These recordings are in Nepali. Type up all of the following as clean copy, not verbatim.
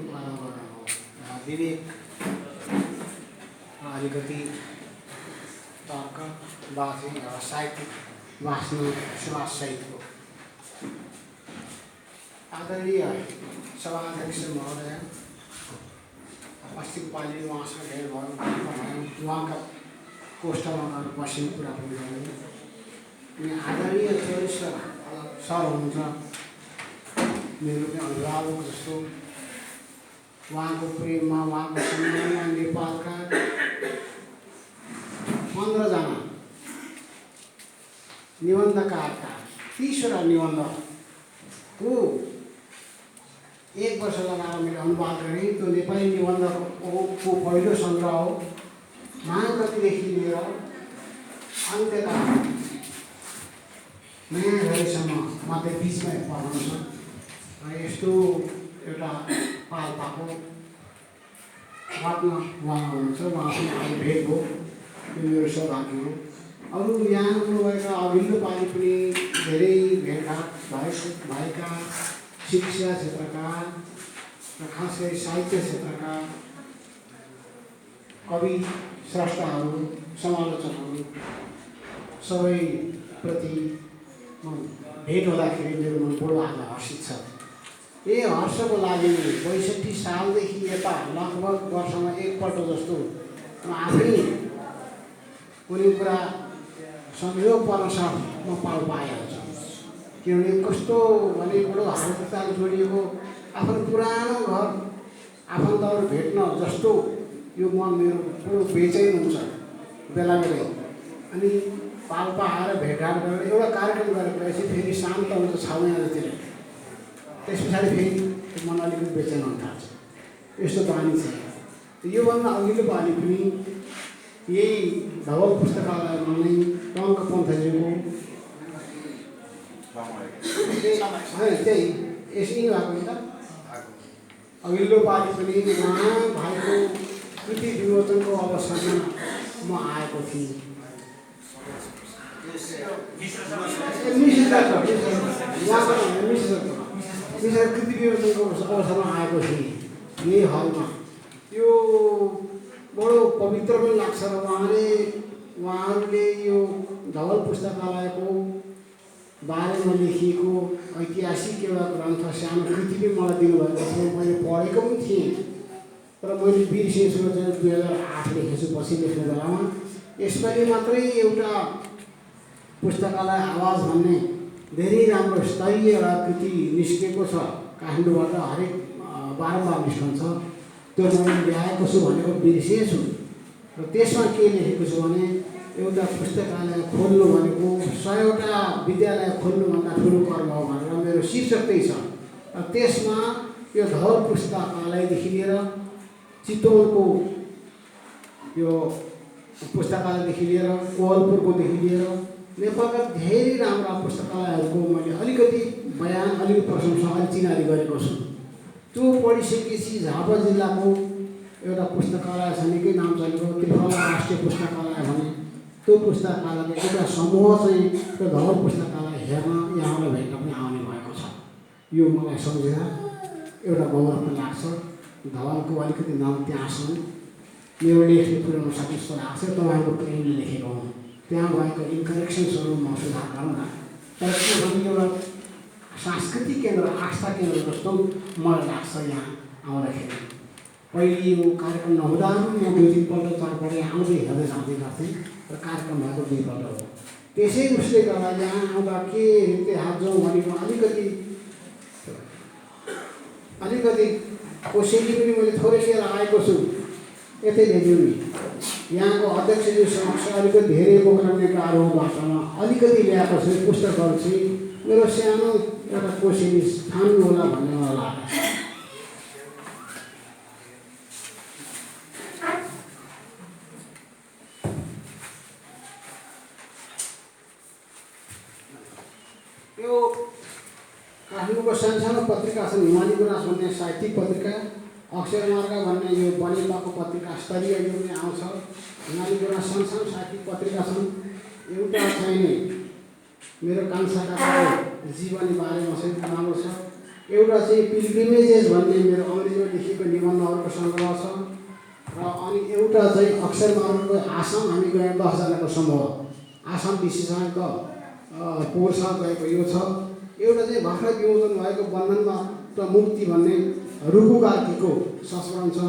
उत्पादन गर्न हो। विवेक अलिकति तर्क बाँच्ने साहित्यिक बाँच्नु सुभाष सहितको आदरणीय सभाध्यक्ष महोदय, पश्चिम पाली उहाँसँग भेट भयो, उहाँका कोष्ठमा गएर बस्ने कुरा पनि गऱ्यो। अनि आदरणीय चौरेश्वर सर हुनुहुन्छ, मेरो पनि अभिभावक जस्तो। उहाँको प्रेममा, उहाँको सम्मानमा नेपालका 15 जना निबन्धकारका 30वटा निबन्धको 1 वर्ष लगाएर मैले अनुवाद गरेँ। त्यो नेपाली निबन्धको पहिलो सङ्ग्रह हो। महाकविदेखि लिएर अन्त्यका नयाँ घडीसम्म मात्रै बिचमा पढाउँछ। र यस्तो एउटा पाल्पाको रत्न उहाँ हुनुहुन्छ। उहाँसँग अहिले भेट भयो, यो मेरो सौभाग्य हो। अरू यहाँ आउनुभएका अघिल्लो पालि पनि धेरै भेटघाट भएका शिक्षा क्षेत्रका र खास गरी साहित्य क्षेत्रका कवि स्रष्टाहरू, समालोचकहरू सबैप्रति भेट हुँदाखेरि मेरो मन बडो आज हर्षित छ। यही हर्षको लागि 62 सालदेखि यता लगभग वर्षमा एकपल्ट जस्तो म आफै कुनै कुरा संयोग पर्नसाथ म पाल पाइहाल्छु। किनभने कस्तो भने बडो हालखुट्टाले जोडिएको आफ्नो पुरानो घर आफन्तहरू भेट्न जस्तो यो मन मेरो बडो बेचैन हुन्छ बेला बेलै। अनि पाल्पा आएर भेटघाट गरेर एउटा कार्यक्रम गरेपछि फेरि शान्त हुन्छ 6 महिना जति। त्यस पछाडि फेरि मन अलिकति बेचैन हुन थाल्छ। यस्तो बानी छ। योभन्दा अघिल्लो पालि पनि यही धवल पुस्तकालयमा नै टङ्क पन्थजीको त्यही यसै भएको नि त। अघिल्लो पालि पनि उहाँ भाइको कृति विमोचनको अवसरमा म आएको थिएँ। कृति विमोचनको अवसरमा आएको थिएँ यही हलमा। यो बडो पवित्र पनि लाग्छ र उहाँहरूले यो धवल पुस्तकालयको बारेमा लेखिएको ऐतिहासिक एउटा ग्रन्थ सानो कृति पनि मलाई दिनुभएको थियो। मैले पढेको पनि थिएँ, तर मैले बिर्सेछु। 2008 लेखेछु, पछि लेख्ने बेलामा। यसपालि मात्रै एउटा पुस्तकालय आवाज भन्ने धेरै राम्रो स्तरीय एउटा कृति निस्केको छ काठमाडौँबाट। हरेक बारम्बार निस्कन्छ। त्यो मैले ल्याएको छु भनेको बिर्सेछु। र त्यसमा के लेखेको छु भने एउटा पुस्तकालय खोल्नु भनेको 100वटा विद्यालय खोल्नुभन्दा ठुलो कर्म हो भनेर मेरो शीर्षक त्यही छ। र त्यसमा यो धवल पुस्तकालयदेखि लिएर चितवनको यो पुस्तकालयदेखि लिएर कोहलपुरकोदेखि लिएर नेपालका धेरै राम्रा पुस्तकालयहरूको मैले अलिकति बयान, अलिकति प्रशंसा, अलिक चिनारी गरेको छु। त्यो पढिसकेपछि झापा जिल्लाको एउटा पुस्तकालय छ, निकै नाम चलेको त्रिफला राष्ट्रिय पुस्तकालय भने त्यो पुस्तकालयको एउटा समूह चाहिँ त्यो धवल पुस्तकालय हेर्न यहाँलाई भेट्न पनि आउने भएको छ। यो मलाई सम्झेर एउटा गौरव पनि लाग्छ। धवलको अलिकति नाम त्यहाँ छन्। मेरो लेखले पुर्याउन सक्ने जस्तो लाग्छ। तपाईँहरूको प्रेमले लेखेको हुँ। त्यहाँ भएको इन्करेक्सन्सहरू म सुधार गरौँ न। तर के भने एउटा सांस्कृतिक केन्द्र, आस्था केन्द्र जस्तो मलाई लाग्छ यहाँ आउँदाखेरि। पहिले यो कार्यक्रम नहुँदा पनि म 2-3 पल्ट चारपल्ट आउँदै हेर्दै जाँदै गर्थेँ र कार्यक्रम भएको 2 पल्ट हो। त्यसै उसले गर्दा यहाँ आउँदा के हात जाउँ भनेको अलिकति कोसेली पनि मैले थोरै लिएर आएको छु। यतै ल्याइदिउँ नि। यहाँको अध्यक्षज्यू समक्ष अलिकति धेरै बोक्ने कारोबारमा अलिकति ल्याएको छु। पुस्तकहरू चाहिँ मेरो सानो एउटा कोसेली थान्नु होला भन्ने मलाई लाग्छ। यो काठमाडौँको सानो पत्रिका छन्। हिमाली गुराँस भन्ने साहित्यिक पत्रिका, अक्षरमार्ग भन्ने यो बनेपाको पत्रिका स्तरीय यो पनि आउँछ। हिमाली गुराँस सानो साहित्यिक पत्रिका छन्। एउटा चाहिँ मेरो कान्छा काकाको जीवनी बारेमा चाहिँ राम्रो छ। एउटा चाहिँ पिलग्रिमेजेस भन्ने मेरो अङ्ग्रेजीमा लेखिएको चाहिँ अक्षर मार्गको आसाम हामी गयौँ 10 जनाको समूह आसाम विशेषज्ञको पोहोरसँग गएको यो छ। एउटा चाहिँ भर्खर विमोचन भएको बन्धनमा मुक्ति भन्ने रुकु कार्कीको संस्मरण छ।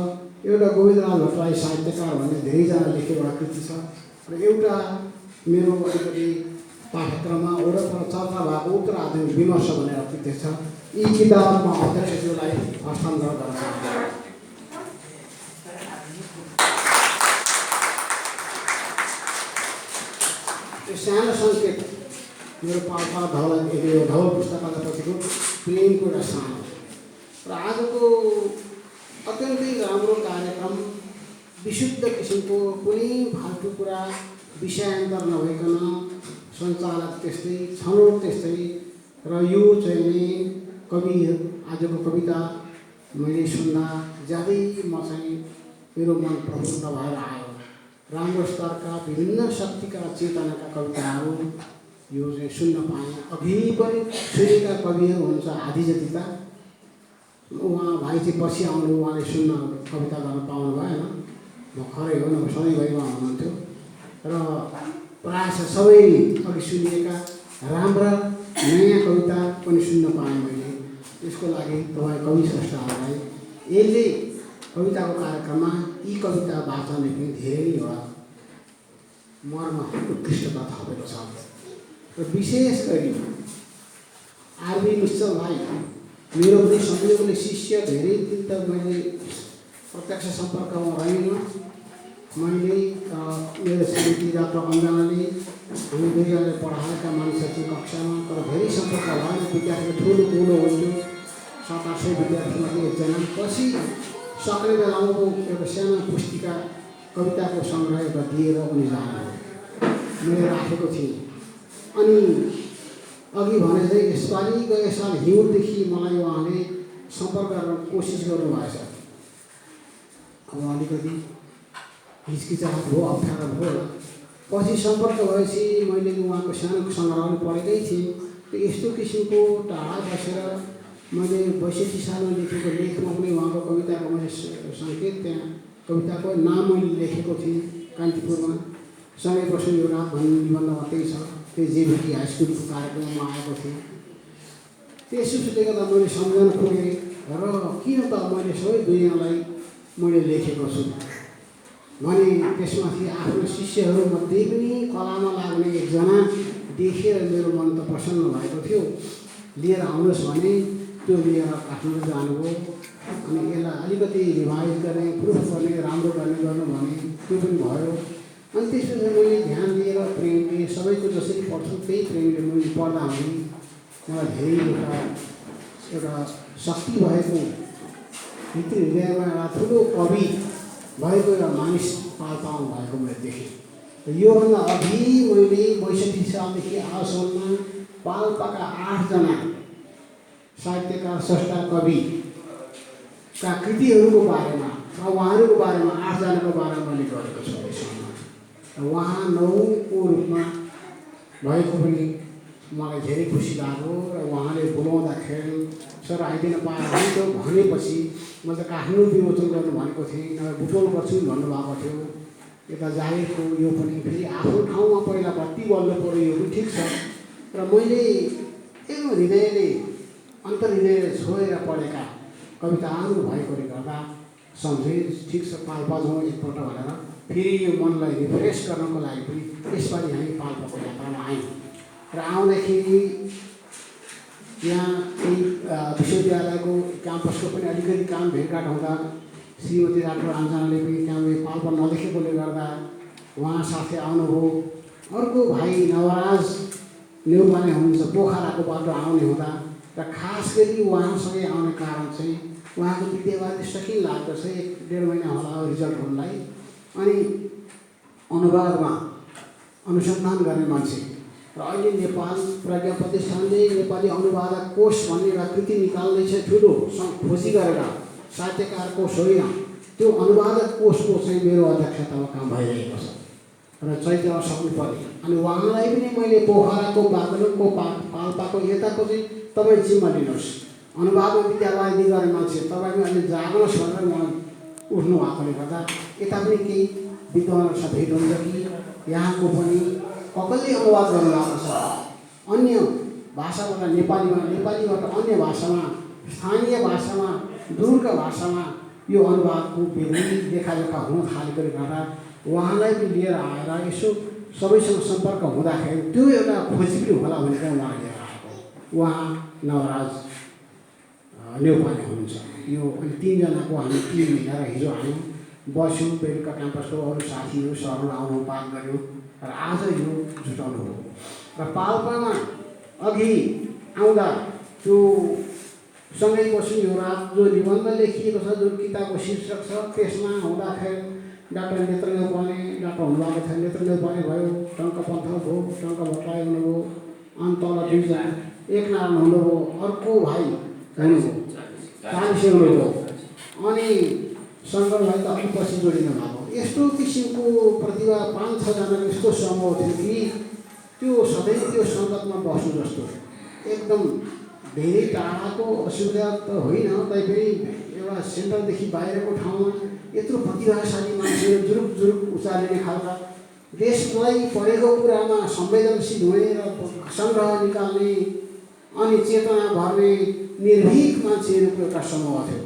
एउटा गोविन्दराज भट्टराई साहित्यकार भन्ने धेरैजना लेखेको एउटा कृति छ र एउटा मेरो अलिकति पाठ्यक्रममा वरपर चर्चा भएको उत्तर आधुनिक विमर्श भन्ने एउटा कृति छ। यी किताबमा अध्यक्षज्यूलाई हस्तान्तरण गर्न चाहन्छु। यो सानो सङ्केत मेरो पाल्पा धवल पुस्तकालयपछिको प्रेमको एउटा सानो र आजको अत्यन्तै राम्रो कार्यक्रम विशुद्ध किसिमको कुनै फाल्टु कुरा विषयान्तर नभइकन सञ्चालक त्यस्तै छनौट त्यस्तै र यो चाहिँ कवि आजको कविता मैले सुन्दा ज्यादै म चाहिँ मेरो मन प्रफुल्ल भएर आयो। राम्रो स्तरका विभिन्न शक्तिका चेतनाका कविताहरू यो चाहिँ सुन्न पाएँ। अघि पनि सुनेका कविहरू हुन्छ आधी जति त उहाँ भाइ चाहिँ पछि आउनु उहाँले सुन्न कविता गर्न पाउनु भएन। म खरै हो न सधैँभरि उहाँ हुनुहुन्थ्यो र प्रायः सबै अघि सुनिएका राम्रा नयाँ कविता पनि सुन्न पाएँ मैले। यसको लागि तपाईँ कवि स्रष्टाहरूलाई यसले कविताको कार्यक्रममा यी कविता वाचनले पनि धेरै नै एउटा मर्म उत्कृष्टता थपेको छ र विशेष गरी आरबी निश्चललाई मेरो पनि संयोगले शिष्य धेरै दिन त मैले प्रत्यक्ष सम्पर्कमा रहेन। मैले मेरो श्रीमती डाक्टर अञ्जनाले हामी दुईजनाले पढाएका मानिसहरू कक्षामा तर धेरै सम्पर्क भएन। विद्यार्थी ठुलो ठुलो हुन्थ्यो 700-800 विद्यार्थीमध्ये एकजना। पछि सक्ने बेलामा एउटा सानो पुस्तिका कविताको सङ्ग्रह एउटा दिएर उनी जानु मैले राखेको थिएँ। अनि अघि भने चाहिँ यसपालि गए साल हिउँदेखि मलाई उहाँले सम्पर्क गर्न कोसिस गर्नुभएछ। अब अलिकति हिचकिचाहट भयो, अप्ठ्यारो भयो। पछि सम्पर्क भएपछि मैले उहाँको सानो सङ्ग्रह पढेकै थिएँ। यस्तो किसिमको टाढा बसेर मैले 62 सालमा लेखेको लेखमा पनि उहाँको कविताको मैले सङ्केत त्यहाँ कविताको नाम मैले लेखेको थिएँ कान्तिपुरमा। सँगै बस्नु यो रात भन्ने निबन्धमा त्यही छ। त्यो जेबिटी हाई स्कुलको कार्यक्रममा आएको थिएँ। त्यसोले गर्दा मैले सम्झन खोजेँ र किन त मैले सबै दुनियाँलाई मैले लेखेको छु भने त्यसमाथि आफ्नो शिष्यहरूमध्ये पनि कलामा लाग्ने एकजना देखेर मेरो मन त प्रसन्न भएको थियो। लिएर आउनुहोस् भने त्यो लिएर काठमाडौँ जानुभयो। अनि यसलाई अलिकति रिभाइज गर्ने, प्रुफ गर्ने, राम्रो गर्नु भने त्यो पनि भयो। अनि त्यसपछि मैले ध्यान दिएर प्रेमले सबैको जसरी पढ्छु त्यही प्रेमले मैले पढ्दा हुने मलाई धेरै एउटा शक्ति भएको भित्री हृदयमा एउटा ठुलो कवि भएको एउटा मानिस पाल्पाउनु भएको मैले देखेँ। योभन्दा अघि मैले 62 सालदेखि आजसम्म पाल्पाका 8 जना साहित्यकार स्रष्टा कविका कृतिहरूको बारेमा र उहाँहरूको बारेमा 8 जनाको बारेमा मैले गरेको छु। उहाँ 9को रूपमा भएको पनि मलाई धेरै खुसी लाग्यो र उहाँले बोलाउँदाखेरि सर आइदिन पाएर हुन्थ्यो भनेपछि म त काठमाडौँ विमोचन गर्नु भनेको थिएँ, नभए बुटोल गर्छु भन्नुभएको थियो। यता जागिरको यो पनि फेरि आफ्नो ठाउँमा पहिला भक्ति बल्नु पऱ्यो, यो पनि ठिक छ। र मैले एकदम हृदयले अन्तर्हृदयले छोएर पढेका कविताहरू भएकोले गर्दा सम्झेँ ठिक छ पाल्पा जाउँ एकपल्ट भनेर फेरि यो मनलाई रिफ्रेस गर्नको लागि पनि यसपालि हामी पाल्पाको यात्रामा आयौँ। र आउँदाखेरि यहाँ विश्वविद्यालयको क्याम्पसको पनि अलिकति काम भेटघाट हुँदा श्रीमती डाक्टर अञ्जनाले पनि त्यहाँ पाल्पा नदेखेकोले गर्दा उहाँ साथै आउनुभयो। अर्को भाइ नवराज नेउपाने हुनुहुन्छ, पोखराको बाटो आउने हुँदा र खास गरी उहाँसँगै आउने कारण चाहिँ उहाँको विद्यावादी सकिन लाग्दो छ। 1-1.5 महिना होला रिजल्ट हुनलाई। अनि अनुवादमा अनुसन्धान गर्ने मान्छे र अहिले नेपाल प्रज्ञा प्रतिष्ठानले नेपाली अनुवादक कोष भन्ने एउटा कृति निकाल्दैछ। ठुलो खोजी गरेर साहित्यकार कोष होइन, त्यो अनुवादक कोषको चाहिँ मेरो अध्यक्षतामा काम भइरहेको छ र चैत्रमा सक्नु पर्ने। अनि उहाँलाई पनि मैले पोखराको बागलुङको पाल्पाको यताको चाहिँ तपाईँ जिम्मा लिनुहोस्, अनुवादमा विद्यावादी गर्ने मान्छे तपाईँ पनि अहिले जाग्नुहोस् भनेर उहाँ उठ्नु भएकोले गर्दा यता पनि केही विद्वानहरुसँग भेट हुन्छ कि यहाँको पनि कसले अनुवाद गर्नुभएको छ अन्य भाषाबाट नेपालीबाट अन्य भाषामा स्थानीय भाषामा दूरका भाषामा यो अनुवादको विधि लेखालेखा हुन थालेकोले गर्दा उहाँलाई पनि लिएर आएर यसो सबैसँग सम्पर्क हुँदाखेरि त्यो एउटा खोजी पनि होला भनेर उहाँ लिएर आएको उहाँ नवराज नेउपाने हुनुहुन्छ। यो अनि 3 जनाको हामी टिम मिलेर हिजो हामी बस्यौँ। बेलुका क्याम्पसको अरू साथीहरू सरहरू आउनु पाल गऱ्यो र आज यो जुटाउनु हो र पाल्पामा अघि आउँदा त्यो सँगै बस्यौँ। यो रात जो निबन्ध लेखिएको छ जुन किताबको शीर्षक छ त्यसमा हुँदाखेरि डाक्टर नेत्र नेउपाने डाक्टर हुनुभएको थियो नेत्र नेउपाने भयो, टङ्क पन्थ भयो, टङ्क भट्टराई हुनुभयो, अनि तल 2 जना एकनारायण हुनुभयो, अर्को भाइ हुनुभयो, चालिसे हुनुभयो, अनि शङ्कर भाइ त अलिक पछि जोडिनु भएको। यस्तो किसिमको प्रतिभा 5-6 जनाको यस्तो समूह थियो कि त्यो सधैँ त्यो सङ्गतमा बस्नु जस्तो एकदम धेरै टाढाको असुविधा त होइन तैपनि एउटा सेन्टरदेखि बाहिरको ठाउँमा यत्रो प्रतिभाशाली मान्छेहरू जुरुक जुरुक उचालिने खालका देशलाई पढेको कुरामा संवेदनशील हुने र सङ्ग्रह निकाल्ने अनि चेतना भर्ने निर्भीक मान्छेहरूको एउटा समूह थियो।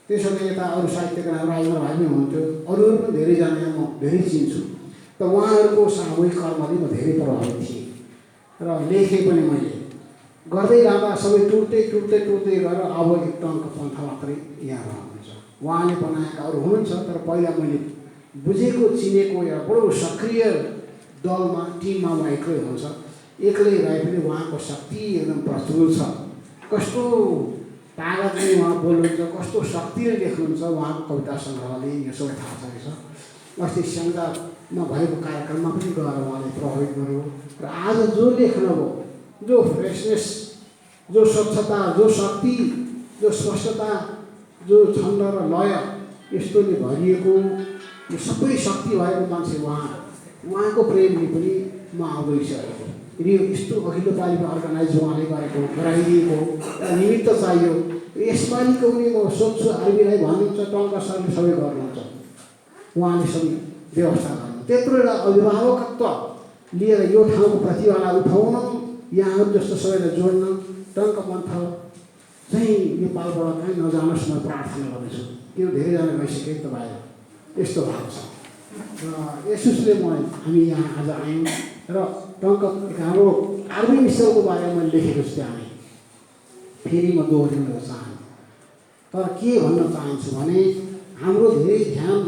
त्यसैले यता अरू साहित्यकार राजेन्द्र भाइ पनि हुनुहुन्थ्यो, अरूहरू पनि धेरैजना म धेरै चिन्छु। त उहाँहरूको सामूहिक कर्मले म धेरै प्रभावित थिएँ र लेखेँ पनि मैले। गर्दै जाँदा सबै टुट्दै गएर अब एक टङ्क पन्थ मात्रै यहाँ रहनुहुन्छ। उहाँले बनाएका अरू हुनुहुन्छ तर पहिला मैले बुझेको चिनेको एउटा बडो सक्रिय दलमा टिममा म एक्लै हुन्छ। एक्लै रहे पनि उहाँको शक्ति एकदम प्रचुर छ। कस्तो तागतले उहाँ बोल्नुहुन्छ, कस्तो शक्तिले लेख्नुहुन्छ। उहाँको कविता सङ्ग्रहले यो सबै थाहा छ। अस्ति स्याङ्जामा भएको कार्यक्रममा पनि गएर उहाँले प्रभावित गर्यो र आज जो लेख्न हो, जो फ्रेसनेस, जो स्वच्छता, जो शक्ति, जो स्पष्टता, जो छन्द र लय यस्तोले भरिएको यो सबै शक्ति भएको मान्छे उहाँको प्रेमले पनि म आउँदैछु। यो यस्तो अघिल्लो पालिमा अर्गनाइज उहाँले गरेको गराइदिएको निमित्त चाहियो। यसपालिको पनि म सोध्छु आर्मीलाई भन्नुहुन्छ टङ्क सरले सबै गर्नुहुन्छ, उहाँले सबै व्यवस्था गर्नु। त्यत्रो एउटा अभिभावकत्व लिएर यो ठाउँको प्रतिभालाई उठाउन, यहाँहरू जस्तो सबैलाई जोड्न टङ्क पन्थ चाहिँ नेपालबाट कहीँ नजानुहोस् म प्रार्थना गर्दैछु। त्यो धेरैजना गइसके त बाहिर यस्तो भएको छ र यसुसले हामी यहाँ आज आयौँ र टङ्क हाम्रो आर्मी मिसलको बारेमा मैले लेखेको छु त्यहाँ फेरि म दोहोऱ्याउन चाहन्छु। तर के भन्न चाहन्छु भने हाम्रो धेरै ध्यान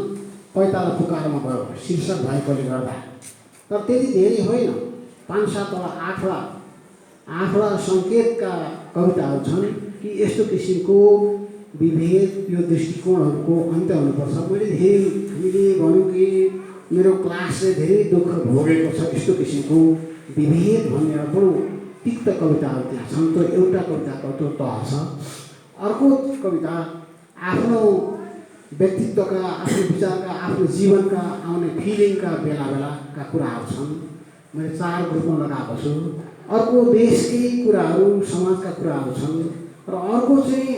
पैताला पुकारमा गयो शीर्षक भएकोले गर्दा, तर त्यति धेरै होइन। 5-7 वटा 8 सङ्केतका कविताहरू छन् कि यस्तो किसिमको विभेद यो दृष्टिकोणहरूको अन्त हुनुपर्छ। हामीले भन्यौँ कि मेरो क्लासले धेरै दुःख भोगेको छ यस्तो किसिमको विभेद भन्ने बडो तिक्त कविताहरू त्यहाँ छन्। त्यो एउटा कविताको त्यो तह छ। अर्को कविता आफ्नो व्यक्तित्वका, आफ्नो विचारका, आफ्नो जीवनका आउने फिलिङका बेलाका कुराहरू छन्। मैले 4 ग्रुपमा लगाएको छु। अर्को देशकै कुराहरू, समाजका कुराहरू छन् र अर्को चाहिँ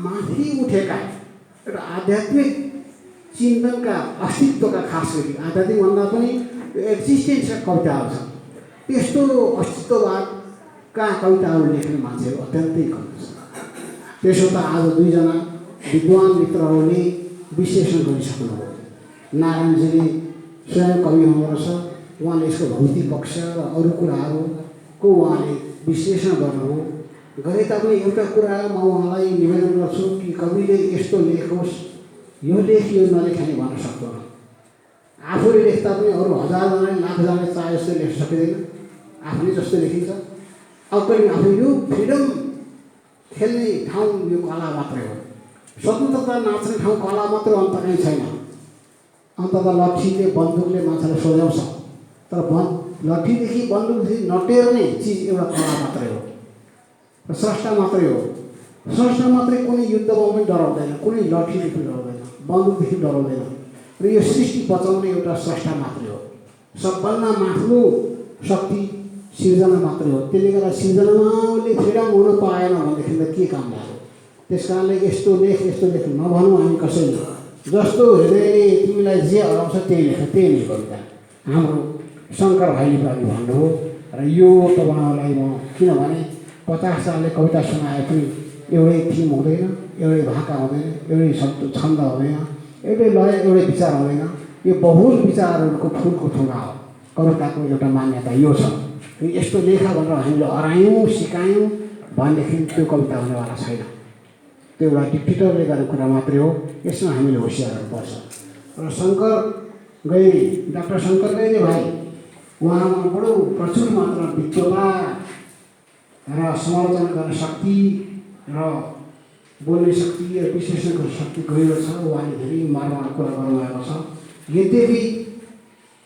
माथि उठेका एउटा आध्यात्मिक चिन्तनका अस्तित्वका, खास गरी आध्यात्मिक भन्दा पनि एक्जिस्टेन्सका कविताहरू छन्। त्यस्तो अस्तित्ववादका कविताहरू लेख्ने मान्छेहरू अत्यन्तै कम छ। त्यसो त आज 2 जना विद्वान मित्रहरूले विश्लेषण गरिसक्नुभयो। नारायणजीले स्वयं कवि हुनुहुँदो रहेछ, उहाँले यसको भौतिक पक्ष र अरू कुराहरूको उहाँले विश्लेषण गर्नुभयो। गरे तापनि एउटा कुरा म उहाँलाई निवेदन गर्छु कि कविले यस्तो लेखोस्, यो लेख यो नलेखाने भन्न सक्दैन। आफूले लेख्दा पनि अरू 1000 जनाले 1,00,000 जनाले चाहे जस्तो लेख्न सकिँदैन, आफूले जस्तो लेखिन्छ। पनि आफू यो फ्रिडम खेल्ने ठाउँ यो कला मात्रै हो। स्वतन्त्रता नाच्ने ठाउँ कला मात्र अन्त कहीँ छैन। अन्त त लट्ठीले बन्दुकले मान्छेलाई सोझ्याउँछ, तर लट्ठीदेखि बन्दुकदेखि नटेर्ने चिज एउटा कला मात्रै हो र स्रष्टा मात्रै हो। स्रष्टा मात्रै कुनै युद्धमा पनि डराउँदैन, कुनै लट्ठीदेखि डराउँदैन, बन्दुकदेखि डराउँदैन र यो सृष्टि बचाउने एउटा स्रष्टा मात्रै हो। सबभन्दा माथिल्लो शक्ति सिर्जना मात्रै हो। त्यसले गर्दा सिर्जनाले फ्रिडम हुन पाएन भनेदेखि त के काम लाग्यो। त्यस कारणले यस्तो लेख नभनौँ हामी कसैले। जस्तो हृदयले तिमीलाई जे हराउँछ त्यही लेख, त्यही नै कविता। हाम्रो शङ्कर भाइले पनि भन्नुभयो र यो तपाईँहरूलाई म किनभने 50 सालले कविता सुनाए पनि एउटै थिम हुँदैन, एउटै भाका हुँदैन, एउटै शब्द छन्द हुँदैन, एउटै लय, एउटै विचार हुँदैन। यो बहुल विचारहरूको फुलको थुङ्गा हो। कविताको एउटा मान्यता यो छ। यस्तो लेख भनेर हामीले हरायौँ सिकायौँ भनेदेखि त्यो कविता हुनेवाला छैन। त्यो एउटा डिक्टेटरले गरेको कुरा मात्रै हो। यसमा हामीले होसियार हुनुपर्छ। र शङ्कर गैरी, डाक्टर शङ्कर गैरी भाइ, उहाँमा बडो प्रचुर मात्रामा विद्वता र समालोचना गर्ने शक्ति र बोल्ने शक्ति र विश्लेषण गर्ने शक्ति गहिरो छ। उहाँले धेरै मार्गमा कुरा गर्नुभएको छ। यद्यपि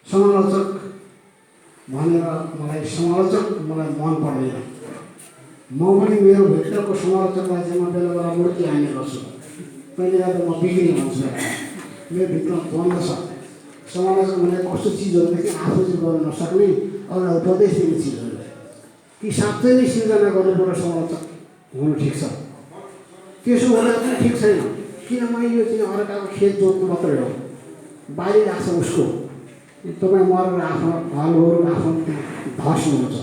समालोचक भनेर मलाई मन पर्दैन। म पनि मेरो भित्रको समालोचकलाई चाहिँ म बेला बेला मूर्ति हान्ने गर्छु। कहिले गर्दा म बिग्रिने भन्छु। मेरो भित्र द्वन्द्व छ। समालोचक भने कस्तो चिजहरूदेखि आफू चाहिँ गर्न नसक्ने अरूलाई उपदेश दिने चिजहरू कि साँच्चै नै सिर्जना गर्नुपर्ने समालोचक हुनु ठिक छ। त्यसो हुँदा पनि ठिक छैन। किनभने यो चाहिँ अर्काको खेत जोत्नु मात्रै हो। बाहिर लाग्छ उसको। तपाईँ मरेर आफ्नो हलहरू आफ्नो धस हुनुहुन्छ।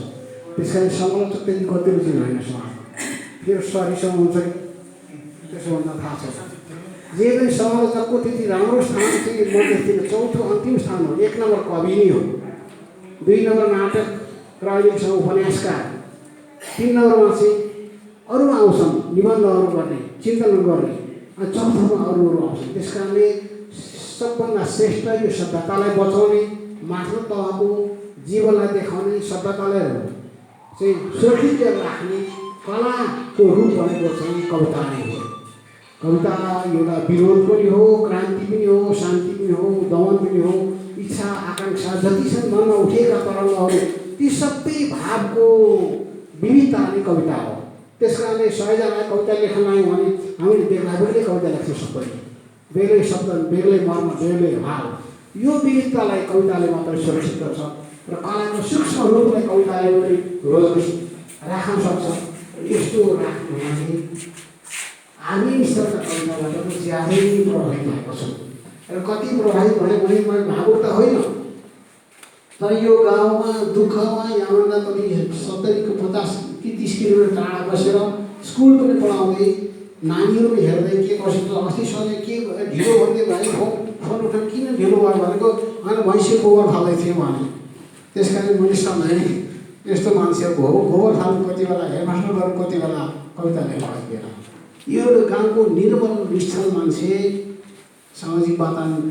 त्यस कारण समालोचक त्यति गतिलो चाहिँ होइन समाज। फेरि सरिसम हुन्छ कि त्यसो भन्दा थाहा छ। जे पनि समालोचकको त्यति राम्रो स्थान चाहिँ म देख्दिनँ। चौथो अन्तिम स्थान हो। 1 नम्बर कवि नै हो। 2 नम्बर नाटक र अहिलेसम्म उपन्यासकार। 3 नम्बरमा चाहिँ अरू आउँछन् निबन्धहरू गर्ने, चिन्तन गर्ने। अनि चौथोमा अरूहरू आउँछन्। त्यस कारणले सबभन्दा श्रेष्ठ यो सभ्यतालाई बचाउने, माथिल्लो तहको जीवनलाई देखाउने, सभ्यतालाई चाहिँ सुरक्षित राख्ने कलाको रूप भनेको चाहिँ कविता नै हो। कविता एउटा विरोध पनि हो, क्रान्ति पनि हो, शान्ति पनि हो, दमन पनि हो, इच्छा आकाङ्क्षा जति छन् मनमा उठेका तरङ्गहरू ती सबै भावको विविधता नै कविता हो। त्यस कारणले 100जनालाई कविता लेख्न आयौँ भने हामीले बेग्लै कविता लेख्छौँ। सबै बेग्लै शब्द, बेग्लै मर्म, बेग्लै भाव। यो विविधतालाई कविताले मात्रै सुरक्षित गर्छ र कलाको सूक्ष्म रूपलाई कविताले मात्रै राख्न सक्छ। यस्तो राख्नु भने हामी स्तरका कविताबाट ज्यादै प्रभावित भएको छौँ। र कति प्रभावित भयो भने मैले भावुक त होइन, तर यो गाउँमा दुःखमा यहाँभन्दा कति 70 कि 50 कि 30 किलोमिटर टाढा बसेर स्कुल पनि पढाउँदै नानीहरू पनि हेर्दै के कसो अस्ति सधैँ के ढिलो भन्दै भाइ फोन उठाउनु किन ढिलो भयो भनेको अनि भैँसी गोबर फाल्दै थियो भने। त्यस कारण मैले सम्झेँ यस्तो मान्छेहरूको हो गोबर फाल्नु कति बेला, हेडमास्टर गर्नु कति बेला, कविता लेख्नु कति बेला। यो गाउँको निर्मल निश्चल मान्छे सामाजिक वातावरण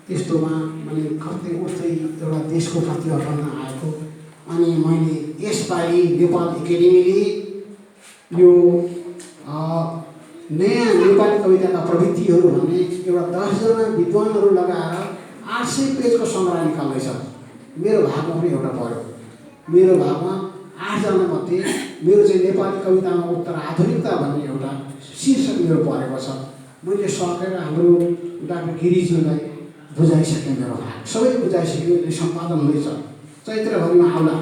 त्यस्तोमा मैले खर्दै उठ्दै एउटा देशको प्रति गर्न आएको। अनि मैले यसपालि नेपाल एकाडेमीले यो नयाँ नेपाली कविताका प्रवृत्तिहरू भन्ने एउटा 10जना विद्वानहरू लगाएर 800 पेजको सङ्ग्रह निकाल्दैछ। मेरो भागमा पनि एउटा पऱ्यो। मेरो भागमा 8जना मध्ये मेरो चाहिँ नेपाली कवितामा उत्तर आधुनिकता भन्ने एउटा शीर्षक मेरो परेको छ। मैले सकेर हाम्रो डाक्टर गिरिज्यूलाई बुझाइसकेँ। मेरो भाग सबै बुझाइसक्यो। सम्पादन हुँदैछ, चैत्रभरिमा आउला।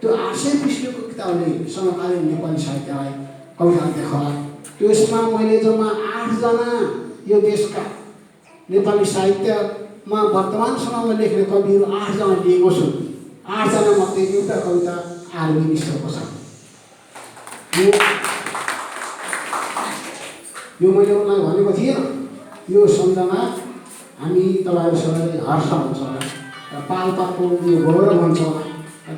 त्यो 800 पृष्ठको किताबले समकालीन नेपाली साहित्यलाई कविता देखाउला। त्यसमा मैले जम्मा 8जना यो देशका नेपाली साहित्यमा वर्तमान समयमा लेख्ने कविहरू 8जना लिएको छु। 8जना मध्ये एउटा कविता आरबी मिश्रको छ। यो मैले उनलाई भनेको थिएँ। यो सम्झना हामी तपाईँहरू सबैले हर्ष हुन्छ र पाल्पाको यो गौरव हुन्छ।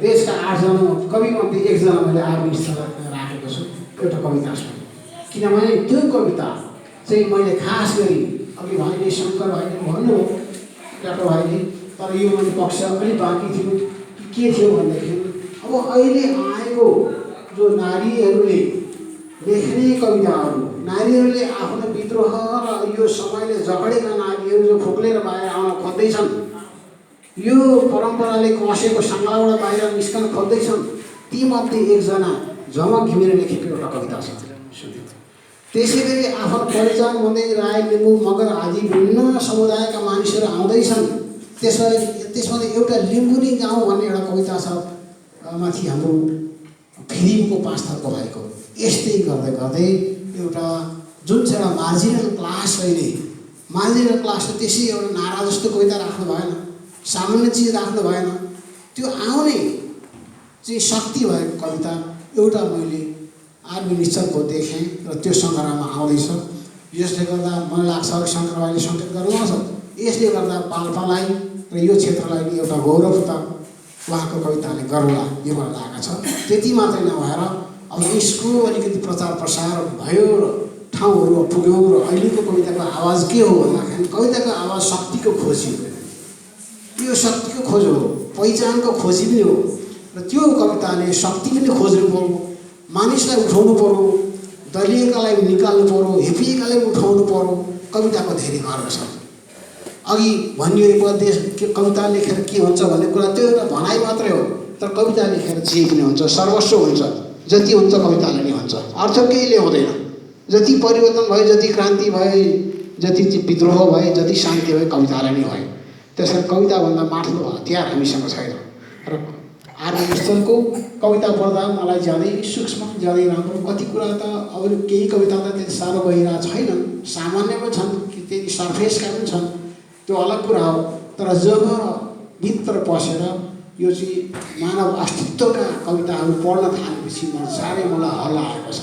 देशका 8जना कविमध्ये 1जना मैले आरबी मिश्रलाई राखेको छु। एउटा कविता छ। किनभने त्यो कविता चाहिँ मैले खास गरी अघि भाइले शङ्कर भाइले भन्नुभयो डाक्टर भाइले, तर यो मैले पक्ष अलिक बाँकी थियो। के थियो भन्दाखेरि अब अहिले आएको जो नारीहरूले लेख्ने कविताहरू, नारीहरूले आफ्नो विद्रोह र यो समयले जकडेका नारीहरू जो फुक्लेर बाहिर आउन खोज्दैछन्, यो परम्पराले कसेको सङ्घबाट बाहिर निस्कन खोज्दैछन्, तीमध्ये 1जना झमक घिमिरे लेखेको एउटा कविता छ। त्यसै गरी आफ्नो पहिचान भन्दै राई, लिम्बू, मगर आदि विभिन्न समुदायका मानिसहरू आउँदैछन्। त्यसमा एउटा लिम्बुनी गाउँ भन्ने एउटा कविता छ। माथि हाम्रो फिल्मको 5 थरको भएको। यस्तै गर्दै गर्दै एउटा जुन चाहिँ एउटा मार्जिनल क्लास अहिले मान्छेको क्लासमा त्यसै एउटा नारा जस्तो कविता राख्नु भएन, सामान्य चिज राख्नु भएन। त्यो आउने चाहिँ शक्ति भएको कविता एउटा मैले आरबी निश्चलको देखेँ र त्यो सङ्ग्रहमा आउँदैछ। यसले गर्दा मलाई लाग्छ शङ्कर भाइले सङ्केत गर्नुहुन्छ, यसले गर्दा पाल्पालाई र यो क्षेत्रलाई नि एउटा गौरव त उहाँको कविताले गरौँला, यो मलाई लागेको छ। त्यति मात्रै नभएर अब यसको अलिकति प्रचार प्रसार भयो र ठाउँहरू पुग्यौँ र अहिलेको कविताको आवाज के हो भन्दाखेरि कविताको आवाज शक्तिको खोजी हो। यो शक्तिको खोज हो, पहिचानको खोजी पनि हो र त्यो कविताले शक्ति पनि खोज्नु पर्यो, मानिसलाई उठाउनु पर्यो, दलीयकालाई निकाल्नु पर्यो, हेपिएकालाई उठाउनु पर्यो। कविताको धेरै गर्व छ। अघि भनिएको देश के कविता लेखेर के हुन्छ भन्ने कुरा त्यो एउटा भनाइ मात्रै हो, तर कविता लेखेर जे पनि हुन्छ, सर्वस्व हुन्छ। जति हुन्छ कविताले नै हुन्छ, अर्थ केही ल्याउँदैन। जति परिवर्तन भयो, जति क्रान्ति भयो, जति विद्रोह भयो, जति शान्ति भयो, कविताले नै भयो। त्यसैले कविताभन्दा माथिल्लो हतियार हामीसँग छैन। र आरबी निश्चलको कविता पढ्दा मलाई ज्यादै सूक्ष्म, ज्यादै राम्रो। कति कुरा त अरू केही कविता त त्यति साह्रो गहिरा छैनन्, सामान्य पनि छन्, त्यति सर्फेसका पनि छन्, त्यो अलग कुरा हो। तर जब भित्र पसेर यो चाहिँ मानव अस्तित्वका कविताहरू पढ्न थालेपछि साह्रै मलाई हल्ला आएको छ।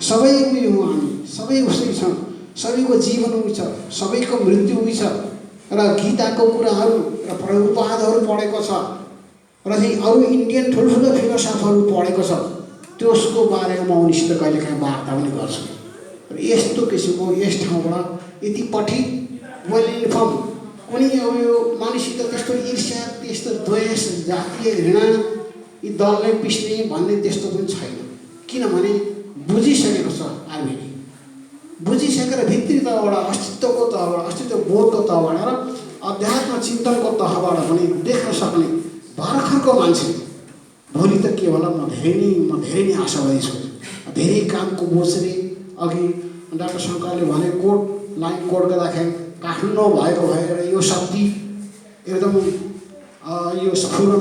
सबै उयो हौँ हामी, सबै उसै छौँ, सबैको जीवन उही छ, सबैको मृत्यु उही छ। र गीताको कुराहरू र प्रभुपादहरू पढेको छ र चाहिँ अरू इन्डियन ठुल्ठुलो फिलोसफरहरू पढेको छ, त्यसको बारेमा म उनीसित कहिलेकाहीँ वार्ता पनि गर्छु। र यस्तो किसिमको यस ठाउँबाट यति पठित वेल इन्फर्म कुनै अब यो मानिससित त्यस्तो ईर्ष्या, त्यस्तो द्वेष, जातीय घृणा, यी दललाई पिस्ने भन्ने त्यस्तो पनि छैन। किनभने बुझिसकेको छ आर्मीले, बुझिसकेर भित्री तहबाट, अस्तित्वको तहबाट, अस्तित्व बोधको तहबाट र अध्यात्म चिन्तनको तहबाट पनि देख्न सक्ने भर्खरको मान्छे। भोलि त के होला, म धेरै नै आशावादी छु। धेरै कामको बोझले अघि डाक्टर शङ्करले भने कोट लाइन कोट गर्दाखेरि काठमाडौँ भएको भएर यो शक्ति एकदम यो स्फुरण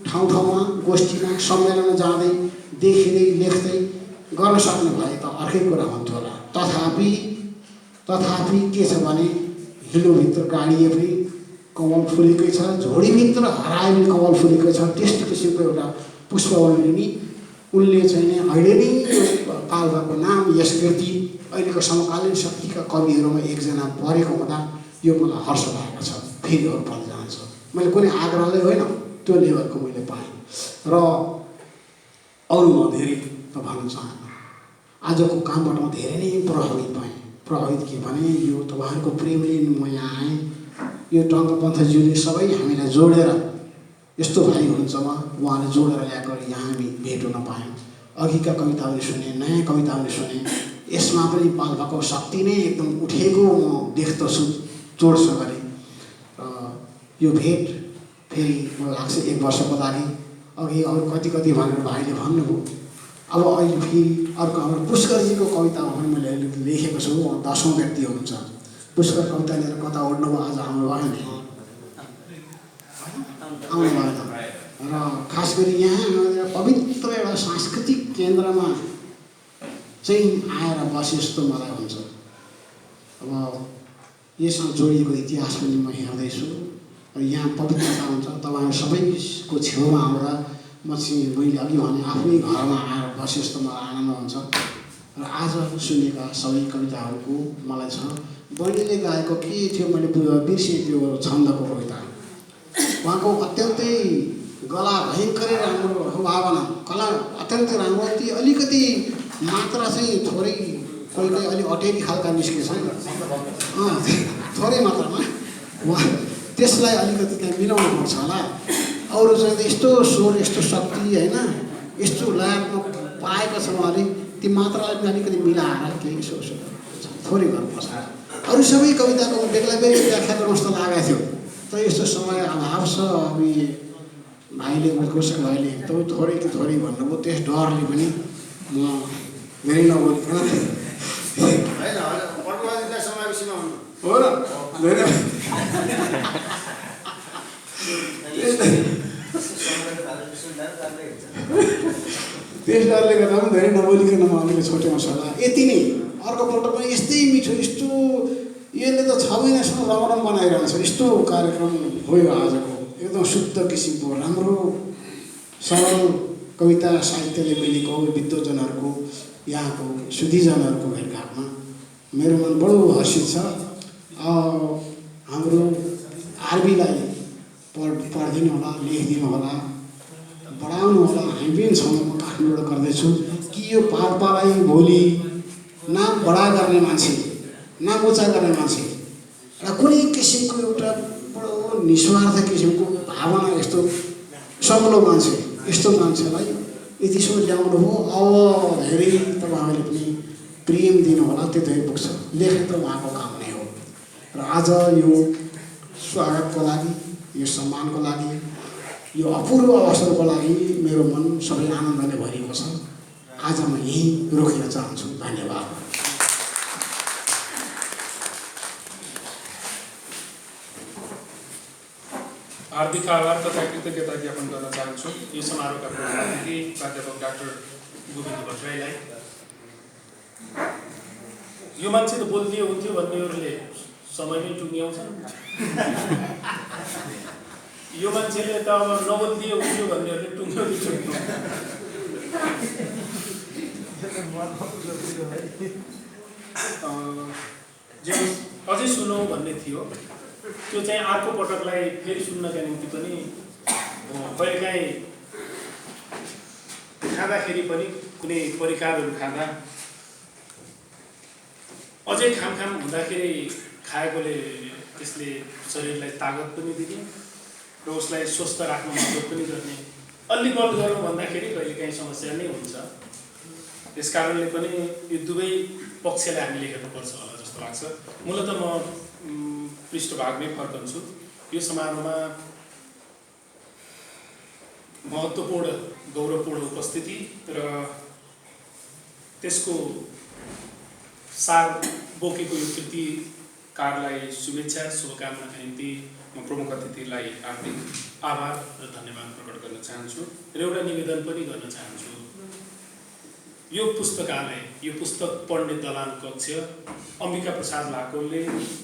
ठाउँ ठाउँमा, गोष्ठीमा, सम्मेलनमा जाँदै देखिँदै लेख्दै गर्न सक्ने भए त अर्कै कुरा हुन्थ्यो होला। तथापि के छ भने हिलोभित्र गाडिए पनि कमल फुलेकै छ, झोडीभित्र हराए पनि कमल फुलेकै छ। त्यस्तो किसिमको एउटा पुष्पवल्लिनी उनले चाहिँ अहिले नै पाल्पाको नाम यस कृति अहिलेको समकालीन शक्तिका कविहरूमा एकजना परेको हुँदा यो मलाई हर्ष लागेको छ। फेरि अरू पढ्न जान्छ, मैले कुनै आग्रहले होइन, त्यो लेभलको मैले पाएँ र अरू म धेरै त भन्न चाहन्न। आजको कामबाट म धेरै नै प्रभावित भएँ। प्रभावित के भने यो तपाईँहरूको प्रेमले म यहाँ आएँ। यो टङ्कपन्थज्यूले सबै हामीलाई जोडेर, यस्तो भाइ हुनुहुन्छ उहाँले जोडेर ल्याएको यहाँ हामी भेट हुन पायौँ। अघिका कविताहरू सुने, नयाँ कविताहरू सुने, यसमा पनि पाल्पाको शक्ति नै एकदम उठेको म देख्दछु जोडसँगले। यो भेट फेरि मलाई लाग्छ 1 वर्षको लागि। अघि अरू कति भनेर भाइले भन्नुभयो। अब अहिले फेरि अर्को हाम्रो पुष्करजीको कवितामा पनि मैले अहिले लेखेको छु। 10औं व्यक्ति हुनुहुन्छ। पुष्कर कविता लिएर कता उड्नुभयो, आज आउनु भएन, आउनु भएन। र खास गरी यहाँ पवित्र एउटा सांस्कृतिक केन्द्रमा चाहिँ आएर बसे जस्तो मलाई हुन्छ। अब यसमा जोडिएको इतिहास पनि म हेर्दैछु र यहाँ पवित्रता हुन्छ। तपाईँहरू सबैको छेउमा आउँदा म चाहिँ मैले अघि भने आफ्नै घरमा आएर बसे जस्तो मलाई आनन्द हुन्छ। र आज सुनेका सबै कविताहरूको मलाई छ। बहिनीले गाएको के थियो मैले बिर्सेँ, त्यो छन्दको कविता। उहाँको अत्यन्तै गला भयङ्करै राम्रो भावना, कला अत्यन्तै राम्रो। त्यो अलिकति मात्रा चाहिँ थोरै कोही अलिक अटेरी खालका निस्केछ, थोरै मात्रामा। उहाँ त्यसलाई अलिकति त्यहाँ मिलाउनु पर्छ होला। अरू चाहिँ यस्तो स्वर, यस्तो शक्ति होइन, यस्तो लयात्मक पाएको छ उहाँले, ती मात्रालाई पनि अलिकति मिलाएर केही थोरै गर्नुपर्छ। अरू सबै कविताको बेग्ला बेग्लै व्याख्या गर्नु जस्तो लागेको थियो, तर यस्तो समय अभाव छ। अब भाइले उद्घोषक भाइले एकदमै थोरै भन्नुभयो। त्यस डरले पनि म धेरै नबोलिकन हो र धेरै त्यस डरले गर्दा पनि धेरै नबोलिकन म अलिकति छोटेमा सल्लाह यति नै। अर्कोपल्ट पनि यस्तै मिठो, यस्तो यसले त 6 महिनासम्म रमरम बनाइरहन्छ। यस्तो कार्यक्रम हो यो आजको, एकदम शुद्ध किसिमको राम्रो सरल कविता साहित्यले मिलेको विद्वजनहरूको यहाँको सुधीजनहरूको भेटघाटमा मेरो मन बडो हर्षित छ। हाम्रो आरबीलाई पढिदिनु होला, लेखिदिनु होला, बढाउनु होला। हामी पनि छौँ। म काठमाडौँबाट गर्दैछु कि यो पाल्पालाई भोलि नाम बडा गर्ने मान्छे, नाम उच्चा गर्ने मान्छे र कुनै किसिमको एउटा बडो निस्वार्थ किसिमको भावना यस्तो सग्लो मान्छे, यस्तो मान्छेलाई यतिसम्म ल्याउनु हो। अब धेरै तपाईँहरूले पनि प्रेम दिनु होला, त्यति पुग्छ। लेख्न त उहाँको काम नै हो। र आज यो स्वागतको लागि, यो सम्मानको लागि, यो अपूर्व अवसरको लागि मेरो मन सबै आनन्दले भरिएको छ। आज म यहीँ रोकिन चाहन्छु। धन्यवाद। हार्दिक आभार तथा कृतज्ञता ज्ञापन गर्न चाहन्छु यो समारोहका प्रमुख अतिथि प्राध्यापक डाक्टर गोविन्द भट्टराईलाई। यो मान्छे त बोल्दिए हुन्थ्यो भन्नेहरूले समयमै टुङ्ग्याउँछन्, यो मान्छेले त अब नबोल्दिए हुन्थ्यो भन्नेहरूले टुङ्ग्याउँछ। जे अझै सुनौँ भन्ने थियो, त्यो चाहिँ अर्को पटकलाई फेरि सुन्नका निम्ति पनि कहिलेकाहीँ खाँदाखेरि पनि कुनै परिकारहरू खाँदा अझै खामखाम हुँदाखेरि खाएकोले त्यसले शरीरलाई तागत पनि दिने र उसलाई स्वस्थ राख्न मद्दत पनि गर्ने। अलि गल्प गर्नु भन्दाखेरि कहिलेकाहीँ समस्या नै हुन्छ। त्यस कारणले पनि यो दुवै पक्षलाई हामीले हेर्नुपर्छ होला जस्तो लाग्छ। मूलतः म पृष्ठभागमै फर्कन्छु। यो समारोहमा महत्त्वपूर्ण गौरवपूर्ण उपस्थिति र त्यसको सार बोकेको यो कृतिकारलाई शुभेच्छा शुभकामनाका निम्ति म प्रमुख अतिथिलाई हार्दिक आभार र धन्यवाद प्रकट गर्न चाहन्छु र एउटा निवेदन पनि गर्न चाहन्छु। यो पुस्तकालय, यो पुस्तक पढ्ने दलान कक्ष अम्बिका प्रसाद लाकोलले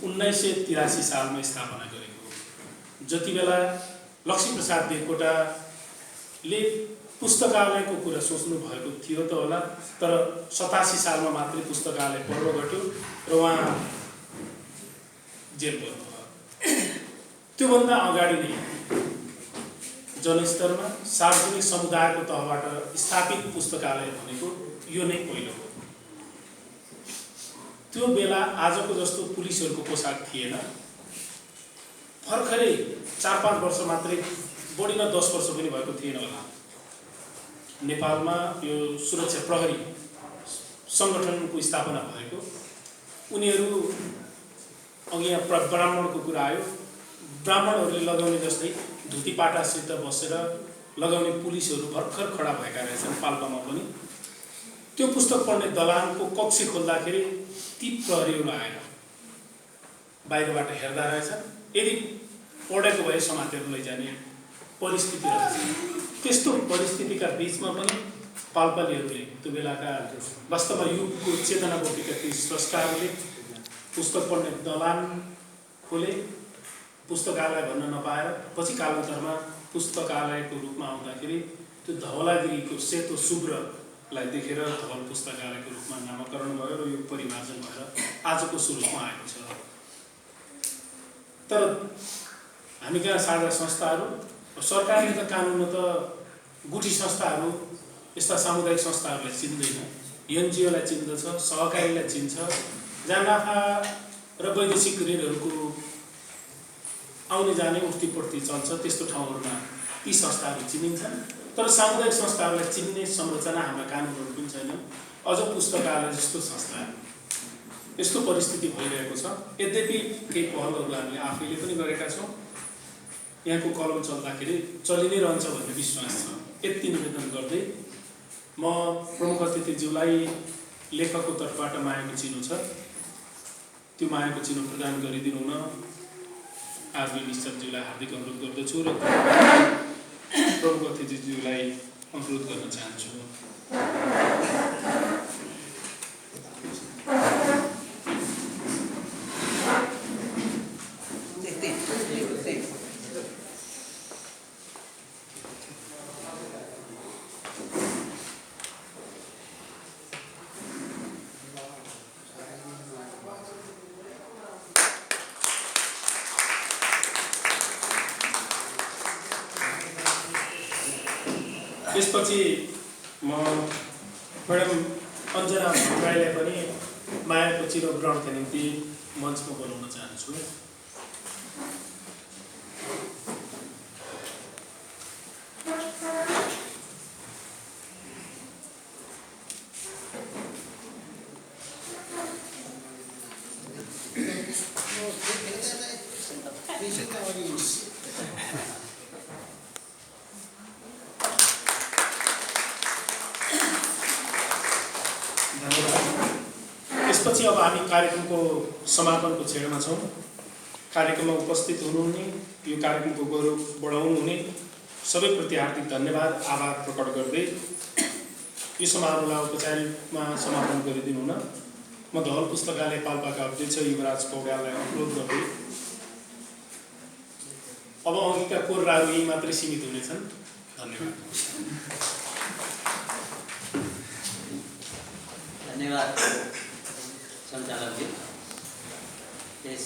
1983 सालमा स्थापना गरेको हो। जति बेला लक्ष्मी प्रसाद देवकोटाले पुस्तकालयको कुरा सोच्नु भएको थियो त होला, तर 87 सालमा मात्रै पुस्तकालय पर्व घट्यो र उहाँ जेल पर्नुभयो। त्योभन्दा अगाडि नै जनस्तरमा सार्वजनिक समुदायको तहबाट स्थापित पुस्तकालय भनेको यो नै पहिलो हो। त्यो बेला आजको जस्तो पुलिसहरूको पोसाक थिएन। भर्खरै 4-5 वर्ष मात्रै, बढीमा 10 वर्ष पनि भएको थिएन होला। नेपालमा यो सुरक्षा प्रहरी सङ्गठनको स्थापना भएको। उनीहरू अघि यहाँ ब्राह्मणको कुरा आयो, ब्राह्मणहरूले लगाउने जस्तै धुतीपाटासित बसेर लगाउने पुलिसहरू भर्खर खडा भएका रहेछन् पाल्पामा पनि। त्यो पुस्तक पढ्ने दलानको कक्ष खोल्दाखेरि ती प्रहरीहरू आएर बाहिरबाट हेर्दा रहेछन्। यदि पढेको भए समातेर लैजाने परिस्थिति रहेछ। त्यस्तो परिस्थितिका बिचमा पनि पाल्पालीहरूले त्यो बेलाका वास्तवमा युगको चेतना बोकेका ती स्रष्टाहरूले पुस्तक पढ्ने दलान खोले। पुस्तकालय भन्न नपाएर पछि कालान्तरमा पुस्तकालयको रूपमा आउँदाखेरि त्यो धवलागिरीको सेतो शुभ्रलाई देखेर धवल पुस्तकालयको रूपमा नामकरण भयो र यो परिमार्जन भएर आजको स्वरूपमा आएको छ। तर हामी कहाँ साझा संस्थाहरू, सरकारले त कानुनमा त गुठी संस्थाहरू, यस्ता सामुदायिक संस्थाहरूलाई चिन्दैन। एनजिओलाई चिन्दछ, सहकारीलाई चिन्छ, जहाँ नाफा र वैदेशिक ऋणहरूको आउने जाने उठ्तीपट्टी चल्छ, त्यस्तो ठाउँहरूमा ती संस्थाहरू चिनिन्छन्। तर सामुदायिक संस्थाहरूलाई चिन्ने संरचना हाम्रा कानुनहरू पनि छैन। अझ पुस्तकालय जस्तो संस्था यस्तो परिस्थिति भइरहेको छ। यद्यपि केही पहलहरू हामीले आफैले पनि गरेका छौँ। यहाँको कलम चल्दाखेरि चलि नै रहन्छ भन्ने विश्वास छ। यति निवेदन गर्दै म प्रमुख अतिथिज्यूलाई लेखकको तर्फबाट मायाको चिनो छ, त्यो मायाको चिनो प्रदान गरिदिनु हुन आरबी निश्चलज्यूलाई हार्दिक अनुरोध गर्दछु र प्रमुख अतिथिज्यूलाई अनुरोध गर्न चाहन्छु। त्यसपछि म म्याडम अञ्जना भट्टराईलाई पनि मायाको चिरो ग्रहणका निम्ति मञ्चमा बोलाउन चाहन्छु। त्यसपछि अब हामी कार्यक्रमको समापनको क्षणमा छौँ। कार्यक्रममा उपस्थित हुनुहुने, यो कार्यक्रमको गौरव बढाउनुहुने सबैप्रति हार्दिक धन्यवाद, आभार प्रकट गर्दै यो समारोहलाई औपचारिकमा समापन गरिदिनु हुन म धवल पुस्तकालय पाल्पाका अध्यक्ष युवराज पौड्याललाई अनुरोध गर्दै अब अघिका कोर्राहरू यही मात्रै सीमित हुनेछन्। धन्यवाद। धन्यवाद सञ्चालकज्यू। यस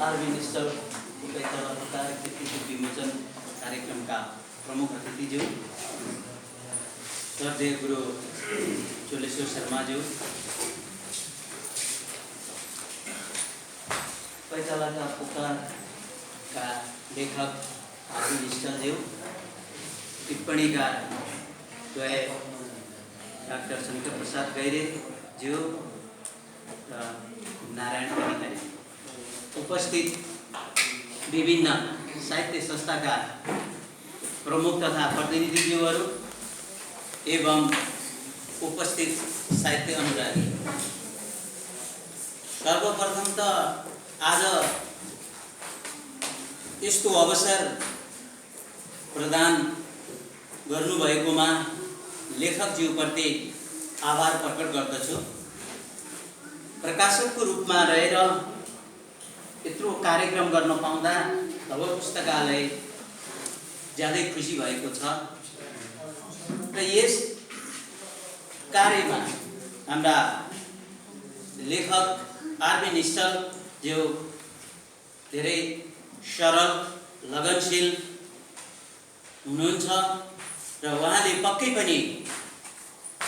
आरबी निश्चल उपैतलका कृतिको विमोचन कार्यक्रमका प्रमुख अतिथिज्यू, श्रद्धेय गुरु चोलेश्वर शर्माज्यू, पैतालाका पुकारका लेखक आरबी निश्चलज्यू, टिप्पणीका द्वय डाक्टर शंकर प्रसाद गैरेज्यू र नारायण अधिकारी, उपस्थित विभिन्न साहित्य संस्थाका प्रमुख तथा प्रतिनिधिज्यूहरू एवं उपस्थित साहित्य अनुरागी, सर्वप्रथम त आज यस्तो अवसर प्रदान गर्नुभएकोमा लेखकज्यूप्रति आभार प्रकट गर्दछु। प्रकाशकको रूपमा रहेर यत्रो कार्यक्रम गर्न पाउँदा धवल पुस्तकालय ज्यादै खुसी भएको छ र यस कार्यमा हाम्रा लेखक आरबी निश्चल जो धेरै सरल लगनशील हुनुहुन्छ र उहाँले पक्कै पनि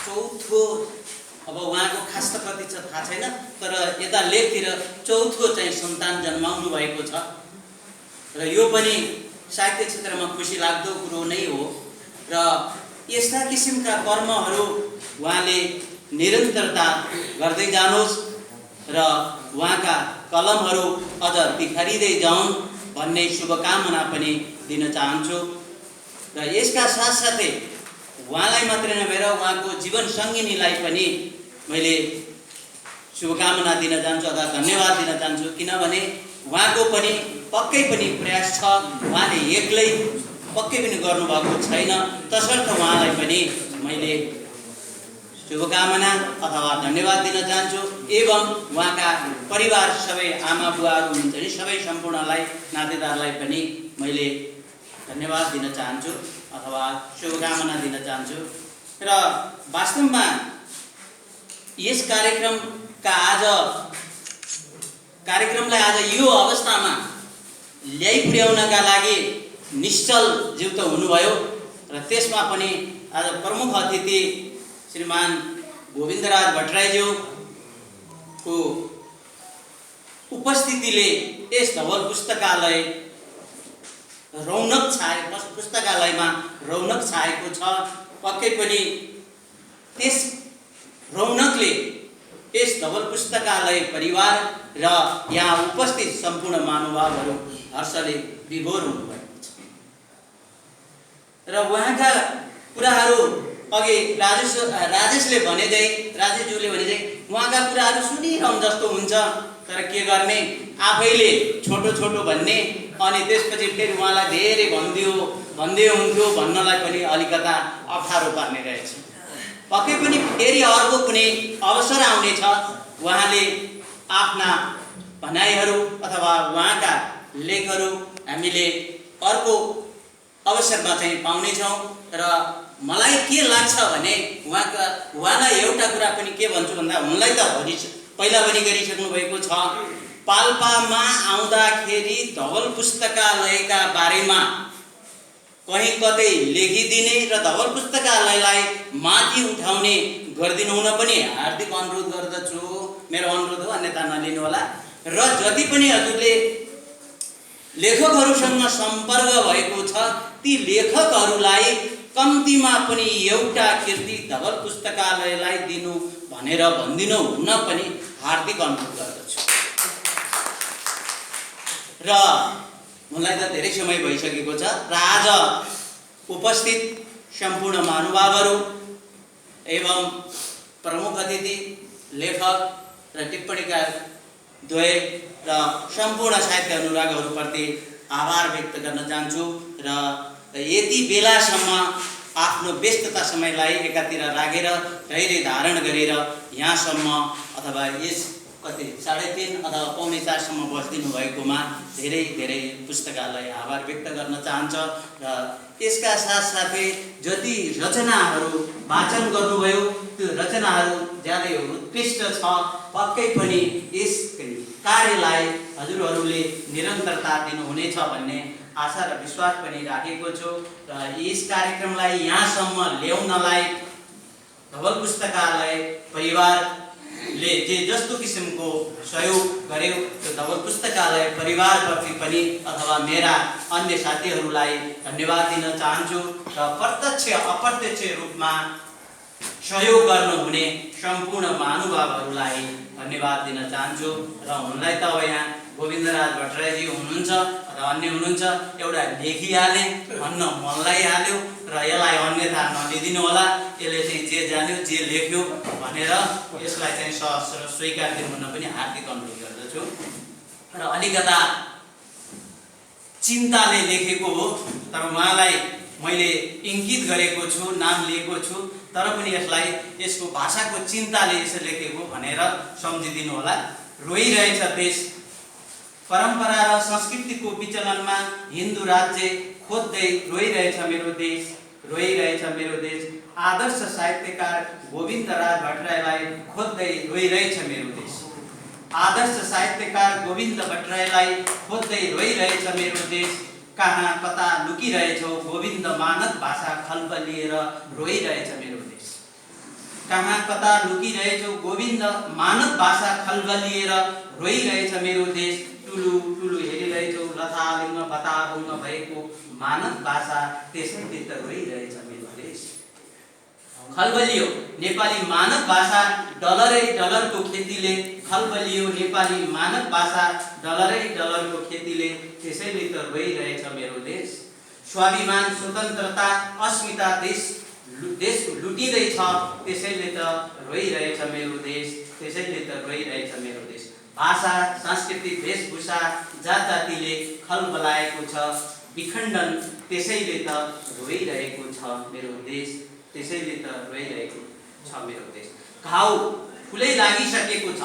चौथो, अब उहाँको खास त कति छ थाहा छैन, तर यता लेखतिर चौथो चाहिँ सन्तान जन्माउनु भएको छ र यो पनि साहित्य क्षेत्रमा खुसी लाग्दो कुरो नै हो र यस्ता किसिमका कर्महरू उहाँले निरन्तरता गर्दै जानुहोस् र उहाँका कलमहरू अझ तिखारिँदै जाउन् भन्ने शुभकामना पनि दिन चाहन्छु र यसका साथसाथै उहाँलाई मात्रै नभएर उहाँको जीवन सङ्गिनीलाई पनि मैले शुभकामना दिन चाहन्छु अथवा धन्यवाद दिन चाहन्छु, किनभने उहाँको पनि पक्कै पनि प्रयास छ, उहाँले एक्लै पक्कै पनि गर्नुभएको छैन, तसर्थ उहाँलाई पनि मैले शुभकामना अथवा धन्यवाद दिन चाहन्छु एवं उहाँका परिवार सबै आमा बुवाहरू हुनुहुन्छ नि सबै सम्पूर्णलाई नातेदारलाई पनि मैले धन्यवाद दिन चाहन्छु अथवा शुभकामना दिन चाहन्छु र वास्तवमा यस कार्यक्रमलाई आज यो अवस्थामा ल्याइ पुर्याउनका लागि निश्चलज्यू त हुनुभयो र त्यसमा पनि आज प्रमुख अतिथि श्रीमान गोविन्दराज भट्टराईज्यूको उपस्थितिले यस धवल पुस्तकालय रौनक छाए, पुस्तकालयमा रौनक छाएको छ। पक्कै पनि त्यस रौनकले यस धवल पुस्तकालय परिवार र यहाँ उपस्थित सम्पूर्ण महानुभावहरू हर्षले विभोर हुनुभएको छ र उहाँका कुराहरू अघि राजेशज्यूले भने उहाँका कुराहरू सुनिरहँ जस्तो हुन्छ, तर के गर्ने, आफैले छोटो छोटो भन्ने अनि त्यसपछि फेरि उहाँलाई धेरै भन्दै हुन्थ्यो भन्नलाई पनि अलिकता अप्ठ्यारो पार्ने रहेछ। पक्कै पनि फेरि अर्को कुनै अवसर आउनेछ, उहाँले आफ्ना भनाइहरू अथवा उहाँका लेखहरू हामीले अर्को अवसरमा चाहिँ पाउनेछौँ र मलाई के लाग्छ भने उहाँलाई एउटा कुरा पनि के भन्छु भन्दा उनलाई त पहिला पनि गरिसक्नु भएको छ, पाल्पामा आउँदाखेरि धवल पुस्तकालयका बारेमा कहीँ कतै लेखिदिने र धवल पुस्तकालयलाई माथि उठाउने गरिदिनु हुन पनि हार्दिक अनुरोध गर्दछु। मेरो अनुरोध हो, अन्यथा नलिनु होला। र जति पनि हजुरले लेखकहरूसँग सम्पर्क भएको छ ती लेखकहरूलाई कम्तीमा पनि एउटा कृति धवल पुस्तकालयलाई दिनु भनेर भनिदिनु हुन पनि हार्दिक अनुरोध गर्दछु। र मलाई त धेरै समय भइसकेको छ र आज उपस्थित सम्पूर्ण महानुभावहरू एवं प्रमुख अतिथि लेखक र टिप्पणीकार द्वय र सम्पूर्ण साहित्य अनुरागहरूप्रति आभार व्यक्त गर्न चाहन्छु। र यति बेलासम्म आफ्नो व्यस्तता समयलाई एकातिर राखेर धैर्य धारण गरेर यहाँसम्म अथवा यस कति 3:30 अथवा 3:45सम्म बस्दिनु भएकोमा धेरै धेरै पुस्तकालय आभार व्यक्त गर्न चाहन्छ। र यसका साथसाथै जति रचनाहरू वाचन गर्नुभयो त्यो रचनाहरू ज्यादै उत्कृष्ट छ। पक्कै पनि यस कार्यलाई हजुरहरूले निरन्तरता दिनुहुनेछ भन्ने आशा र विश्वास पनि राखेको छु। र यस कार्यक्रमलाई यहाँसम्म ल्याउनलाई धवल पुस्तकालय परिवारले जे जस्तो किसिमको सहयोग गर्यो त्यो धवल पुस्तकालय परिवारप्रति पनि अथवा मेरा अन्य साथीहरूलाई धन्यवाद दिन चाहन्छु। र प्रत्यक्ष अप्रत्यक्ष रूपमा सहयोग गर्नुहुने सम्पूर्ण महानुभावहरूलाई धन्यवाद दिन चाहन्छु। र उनलाई त अब यहाँ गोविन्दराज भट्टराईजी हुनुहुन्छ अथवा अन्य हुनुहुन्छ, एउटा लेखिहाले भन्न मनलाई हाल्यो र यसलाई अन्यथा नलिदिनु होला। यसले चाहिँ जे जान्यो जे लेख्यो भनेर यसलाई चाहिँ सहस्र स्वीकार दिनु भन्न पनि हार्दिक अनुरोध गर्दछु। र अलिकता चिन्ताले लेखेको हो, तर उहाँलाई मैले इङ्गित गरेको छु, नाम लिएको छु, तर पनि यसलाई यसको भाषाको चिन्ताले यसो लेखेको भनेर सम्झिदिनु होला। रोइरहेछ देश, परम्परा र संस्कृतिको विचलनमा हिन्दू राज्य खोज्दै रोइरहेछ मेरो देश, रोइरहेछ मेरो देश। आदर्श साहित्यकार गोविन्दराज भट्टराईलाई खोज्दै रोइरहेछ मेरो देश, आदर्श साहित्यकार गोविन्द भट्टराईलाई खोज्दै रोइरहेछ मेरो देश। कहाँ कता लुकिरहेछौ गोविन्द मानक भाषा खल्बलिएर रोइरहेछ मेरो देश, कहाँ कता लुकिरहेछौ गोविन्द मानक भाषा खल्बलिएर रोइरहेछ मेरो देश। टुलु टुलु हेरिरहेछौ लथालिङ्ग बताबुङ्ग भएको मानक भाषा त्यसैले त रोइरहेछ मेरो देश। खल्बलियो नेपाली मानक भाषा डलरै डलरको खेतीले, खल्बलियो नेपाली मानक भाषा डलरै डलरको खेतीले त्यसैले त रोइरहेछ मेरो देश। स्वाभिमान स्वतन्त्रता अस्मिता देश लुटिँदैछ त्यसैले त रोइरहेछ मेरो देश, त्यसैले त रोइरहेछ मेरो देश। भाषा सांस्कृतिक वेशभूषा जात जातिले खलबलाएको छ विखण्डन त्यसैले त रोइरहेको छ मेरो देश, त्यसैले त रोइरहेको छ मेरो देश। घाउ ठुलै लागिसकेको छ,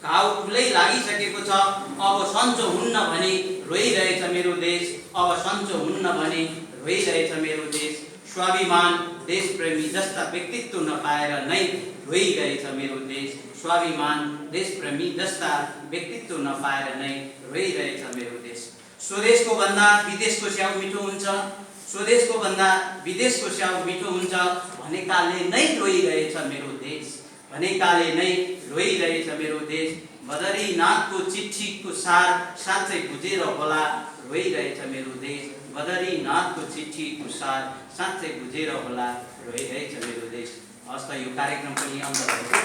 घाउ ठुलै लागिसकेको छ, अब सन्चो हुन्न भने रोइरहेछ मेरो देश, अब सन्चो हुन्न भने रोइरहेछ मेरो देश। स्वाभिमान देशप्रेमी जस्ता व्यक्तित्व नपाएर नै रोइरहेछ मेरो देश, स्वाभिमान देशप्रेमी जस्ता व्यक्तित्व नपाएर नै रोइरहेछ मेरो देश। स्वदेशको भन्दा विदेशको स्याउ मिठो हुन्छ, स्वदेशको भन्दा विदेशको स्याउ मिठो हुन्छ भनेकाले नै रोइरहेछ मेरो देश, भनेकाले नै रोइरहेछ मेरो देश। बदरीनाथको चिठीको सार साँच्चै बुझेर होला रोइरहेछ मेरो देश, बदरीनाथको चिठीको सार साँच्चै बुझेर होला रोइरहेछ मेरो देश। हस् त यो कार्यक्रम पनि अन्त भएको।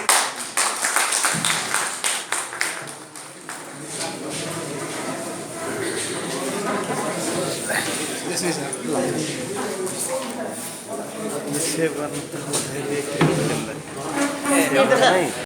सेभ गर्नु